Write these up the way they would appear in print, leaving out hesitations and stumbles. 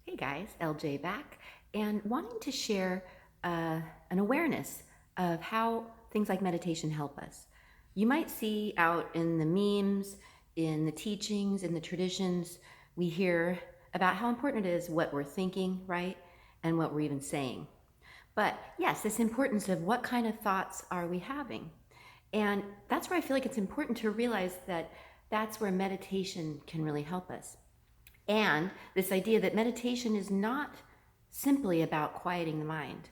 Hey guys, LJ back, and wanting to share an awareness of how things like meditation help us. You might see out in the memes, in the teachings, in the traditions, we hear about how important it is what we're thinking, right? And what we're even saying. But yes, this importance of what kind of thoughts are we having? And that's where I feel like it's important to realize that that's where meditation can really help us. And this idea that meditation is not simply about quieting the mind,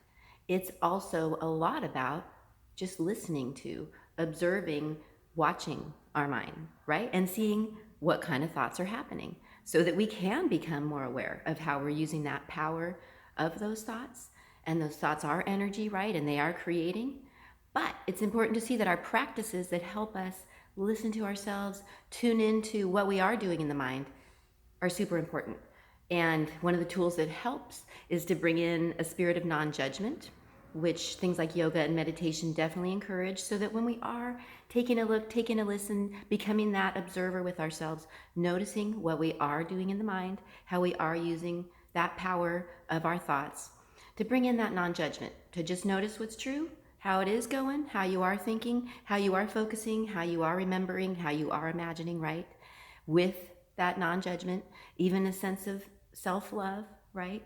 it's also a lot about just listening to, observing, watching our mind, right? And seeing what kind of thoughts are happening so that we can become more aware of how we're using that power of those thoughts. And those thoughts are energy, right? And they are creating. But it's important to see that our practices that help us listen to ourselves, tune into what we are doing in the mind, are super important. And one of the tools that helps is to bring in a spirit of non-judgment, which things like yoga and meditation definitely encourage, so that when we are taking a look, taking a listen, becoming that observer with ourselves, noticing what we are doing in the mind, how we are using that power of our thoughts, to bring in that non-judgment, to just notice what's true, how it is going, how you are thinking, how you are focusing, how you are remembering, how you are imagining, right? With that non judgment, even a sense of self love, right?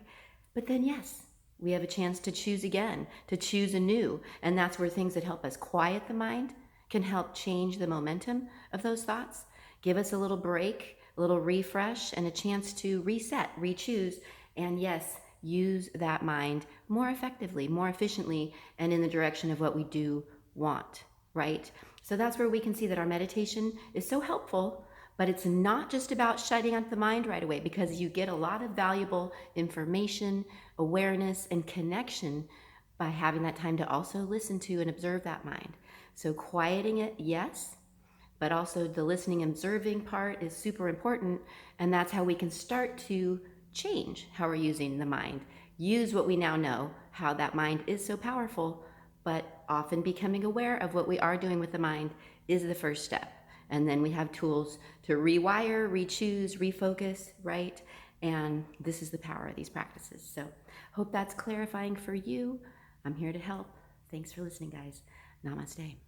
But then, yes, we have a chance to choose again, to choose anew. And that's where things that help us quiet the mind can help change the momentum of those thoughts, give us a little break, a little refresh, and a chance to reset, re-choose, and yes, use that mind more effectively, more efficiently, and in the direction of what we do want, right? So that's where we can see that our meditation is so helpful, but it's not just about shutting out the mind right away, because you get a lot of valuable information, awareness, and connection by having that time to also listen to and observe that mind. So quieting it, yes, but also the listening and observing part is super important. And that's how we can start to change how we're using the mind. Use what we now know, how that mind is so powerful, but often becoming aware of what we are doing with the mind is the first step. And then we have tools to rewire, re-choose, refocus, right? And this is the power of these practices. So hope that's clarifying for you. I'm here to help. Thanks for listening, guys. Namaste.